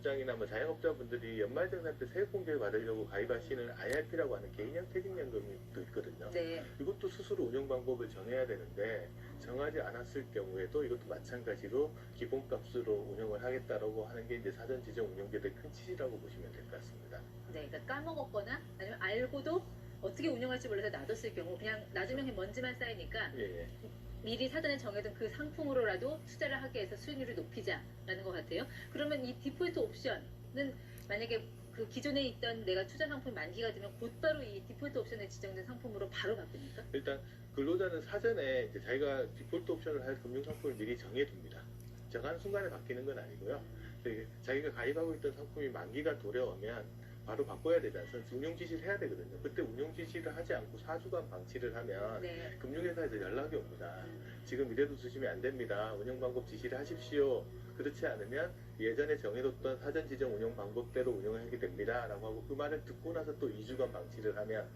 사업장이나 뭐 자영업자분들이 연말정산 때 세액 공제를 받으려고 가입하시는 IRP라고 하는 개인형 퇴직연금이 또 있거든요. 네. 이것도 스스로 운영 방법을 정해야 되는데 정하지 않았을 경우에도 이것도 마찬가지로 기본값으로 운영을 하겠다라고 하는 게 이제 사전 지정 운영제도의 큰 취지라고 보시면 될 것 같습니다. 네, 그러니까 까먹었거나 아니면 알고도 어떻게 운영할지 몰라서 놔뒀을 경우 그냥 놔두면 그냥 먼지만 쌓이니까 예, 예. 미리 사전에 정해둔 그 상품으로라도 투자를 하게 해서 수익률을 높이자라는 것 같아요. 그러면 이 디폴트 옵션은 만약에 그 기존에 있던 내가 투자 상품 만기가 되면 곧바로 이 디폴트 옵션에 지정된 상품으로 바로 바꿉니까? 일단 근로자는 사전에 이제 자기가 디폴트 옵션을 할 금융상품을 미리 정해둡니다. 정한 순간에 바뀌는 건 아니고요. 자기가 가입하고 있던 상품이 만기가 도래오면 바로 바꿔야 되지 않습니까? 운용 지시를 해야 되거든요. 그때 운용 지시를 하지 않고 4주간 방치를 하면 네. 금융회사에서 연락이 옵니다. 지금 이래도 쓰시면 안 됩니다. 운영 방법 지시를 하십시오. 그렇지 않으면 예전에 정해뒀던 사전 지정 운영 방법대로 운영을 하게 됩니다. 라고 하고 그 말을 듣고 나서 또 2주간 방치를 하면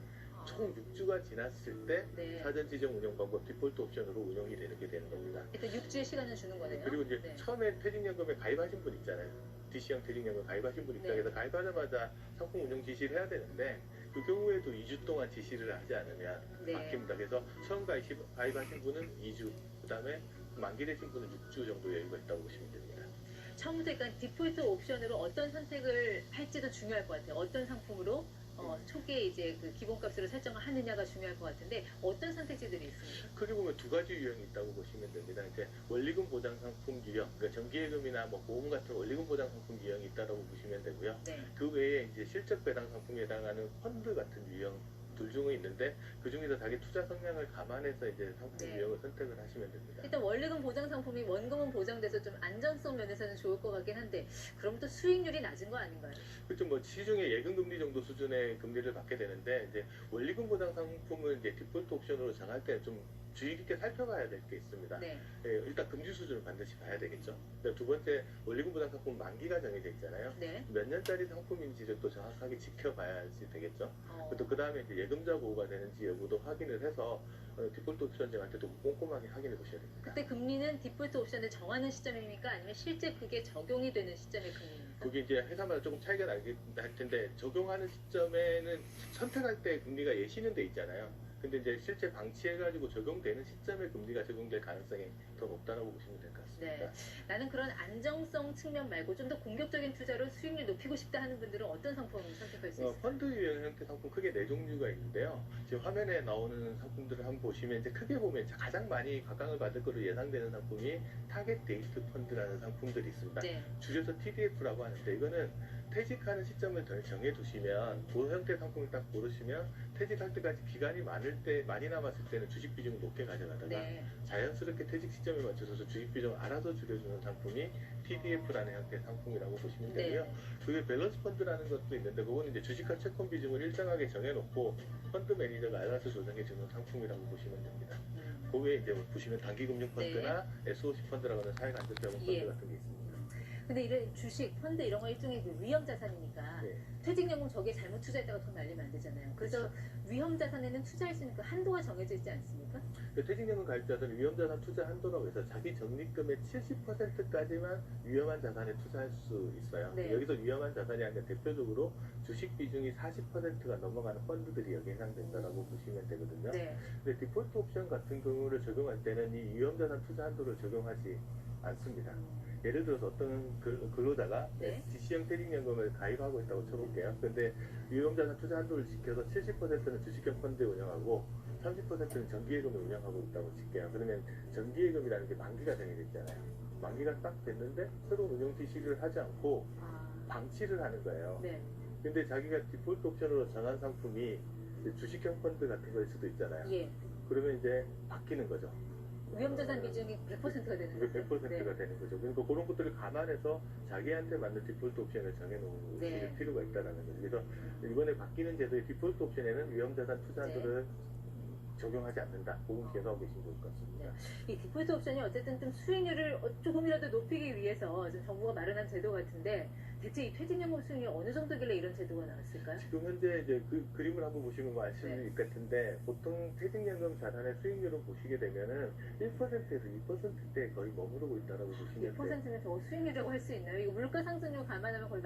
총 6주가 지났을 때 네. 사전 지정 운영 방법 디폴트 옵션으로 운영이 되게 되는 겁니다. 일단 6주의 시간을 주는 거네요. 그리고 이제 네. 처음에 퇴직연금에 가입하신 분 있잖아요. DC형 퇴직연금 가입하신 분 입장에서 네. 가입하자마자 상품 운영 지시를 해야 되는데 그 경우에도 2주 동안 지시를 하지 않으면 네. 바뀝니다. 그래서 처음 가입하신 분은 2주, 그 다음에 만기 되신 분은 6주 정도 여유가 있다고 보시면 됩니다. 처음부터 그러니까 디폴트 옵션으로 어떤 선택을 할지도 중요할 것 같아요. 어떤 상품으로 초기에 이제 그 기본값으로 설정을 하느냐가 중요할 것 같은데 어떤 선택지들이 있습니까? 크게 보면 두 가지 유형이 있다고 보시면 됩니다. 이제 원리금 보장 상품 유형, 그러니까 정기예금이나 뭐 보험 같은 원리금 보장 상품 유형이 있다고 보시면 되고요. 네. 그 외에 이제 실적 배당 상품에 해당하는 펀드 같은 유형 둘 중에 있는데 그 중에서 자기 투자 성향을 감안해서 이제 상품 네. 유형을 선택을 하시면 됩니다. 일단 원리금 보장 상품이 원금은 보장돼서 좀 안정성 면에서는 좋을 것 같긴 한데 그럼 또 수익률이 낮은 거 아닌가요? 그렇죠. 뭐 시중에 예금 금리 정도 수준의 금리를 받게 되는데 이제 원리금 보장 상품을 이제 디폴트 옵션으로 정할 때는 좀 주의 깊게 살펴봐야 될 게 있습니다. 네. 예, 일단 금리 수준을 반드시 봐야 되겠죠. 두 번째 원리금 보장 상품 만기가 정해져 있잖아요. 네. 몇 년짜리 상품인지를 또 정확하게 지켜봐야지 되겠죠. 또 그 다음에 이제 예금자 보호가 되는지 여부도 확인을 해서 디폴트 옵션 정할 때도 꼼꼼하게 확인해 보셔야 됩니다. 그때 금리는 디폴트 옵션을 정하는 시점입니까? 아니면 실제 그게 적용이 되는 시점의 금리입니까? 그게 이제 회사마다 조금 차이가 날 텐데 적용하는 시점에는 선택할 때 금리가 예시는 돼 있잖아요. 근데 이제 실제 방치해가지고 적용되는 시점에 금리가 적용될 가능성이 더 높다고 보시면 될 것 같습니다. 네. 나는 그런 안정성 측면 말고 좀 더 공격적인 투자로 수익률 높이고 싶다 하는 분들은 어떤 상품을 선택할 수 있을까요? 펀드 유형 형태 상품 크게 4종류가 있는데요. 지금 화면에 나오는 상품들을 한번 보시면 이제 크게 보면 가장 많이 각광을 받을 것으로 예상되는 상품이 타겟 데이트 펀드라는 상품들이 있습니다. 네. 줄여서 TDF라고 하는데 이거는 퇴직하는 시점을 정해두시면 그 형태 상품을 딱 고르시면 퇴직할 때까지 기간이 많이 남았을 때는 주식 비중을 높게 가져가다가 네. 자연스럽게 퇴직 시점에 맞춰서 주식 비중을 알아서 줄여주는 상품이 TDF라는 형태의 상품이라고 보시면 되고요. 네. 그게 밸런스 펀드라는 것도 있는데 그거는 이제 주식과 채권 비중을 일정하게 정해놓고 펀드 매니저가 알아서 조정해주는 상품이라고 보시면 됩니다. 그 외에 이제 보시면 단기금융 펀드나 SOC 펀드라고 하는 사회간접자본 펀드 예. 같은 게 있습니다. 근데 이런 주식, 펀드 이런 거 일종의 그 위험 자산이니까 네. 퇴직연금 저게 잘못 투자했다가 돈 날리면 안 되잖아요. 그래서 위험 자산에는 투자할 수 있는 그 한도가 정해져 있지 않습니까? 퇴직연금 가입자들은 위험자산 투자 한도라고 해서 자기 적립금의 70%까지만 위험한 자산에 투자할 수 있어요. 네. 여기서 위험한 자산이 아니라 대표적으로 주식 비중이 40%가 넘어가는 펀드들이 여기에 해당된다고 보시면 되거든요. 네. 근데 디폴트 옵션 같은 경우를 적용할 때는 이 위험자산 투자 한도를 적용하지 않습니다. 예를 들어서 어떤 근로자가 네. DC형 퇴직연금을 가입하고 있다고 쳐볼게요. 근데 위험자산 투자 한도를 지켜서 70%는 주식형 펀드에 운영하고 30%는 정기예금에 운영하고 있다고 칠게요. 그러면 정기예금이라는 게 만기가 정해져 있잖아요. 만기가 딱 됐는데 새로운 운영 지시를 하지 않고 방치를 하는 거예요. 네. 근데 자기가 디폴트 옵션으로 정한 상품이 주식형 펀드 같은 거일 수도 있잖아요. 예. 그러면 이제 바뀌는 거죠. 위험 자산 비중이 100%가 되는 그게 거죠. 100%가 네. 되는 거죠. 그러니까 그런 것들을 감안해서 자기한테 맞는 디폴트 옵션을 정해놓을 네. 필요가 있다는 거죠. 그래서 이번에 바뀌는 제도의 디폴트 옵션에는 위험자산 투자들을 적용하지 않는다. 그건 기억하고 계시면 좋을 것 같습니다. 이 디폴트 옵션이 어쨌든 좀 수익률을 조금이라도 높이기 위해서 좀 정부가 마련한 제도 같은데 대체 이 퇴직연금 수익률이 어느 정도길래 이런 제도가 나왔을까요? 지금 현재 이제 그 그림을 한번 보시면 뭐 아실 네. 것 같은데 보통 퇴직연금 자산의 수익률을 보시게 되면은 1%에서 2%대에 거의 머무르고 있다고 보시면 돼요. 2%는 저 수익률이라고 할 수 있나요? 이거 물가 상승률 감안하면 거의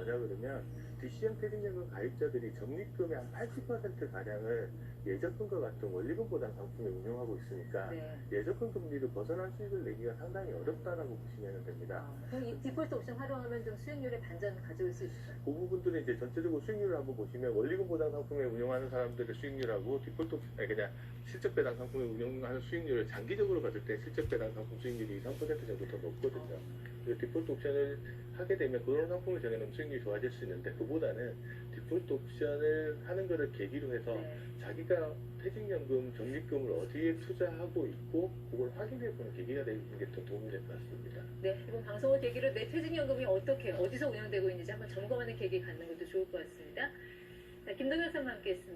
뭐냐 그러면 DC형 퇴직연금 가입자들이 적립금의 한 80%가량을 예적금과 같은 원리금보장 상품에 운용하고 있으니까 네. 예적금 금리를 벗어난 수익을 내기가 상당히 어렵다라고 보시면 됩니다. 그럼 이 디폴트 옵션 활용하면 좀 수익률에 반전 가져올 수 있어요. 그 부분들은 이제 전체적으로 수익률을 한번 보시면 원리금 보장 상품에 운용하는 사람들의 수익률하고 디폴트 아니 그냥 실적 배당 상품에 운용하는 수익률을 장기적으로 봤을 때 실적 배당 상품 수익률이 3% 정도 더 높거든요. 그래서 디폴트 옵션을 하게 되면 그런 상품을 정해놓으면 수익률이 좋아질 수 있는데 그보다는 디폴트 옵션을 하는 것을 계기로 해서 네. 자기가 퇴직연금, 적립금을 어디에 투자하고 있고 그걸 확인해보는 계기가 되는 게 더 도움이 될 것 같습니다. 네, 이번 방송을 계기로 내 퇴직연금이 어떻게 어디서 운영되고 있는지 한번 점검하는 계기 갖는 것도 좋을 것 같습니다. 자, 김동현 선생님과 함께했습니다.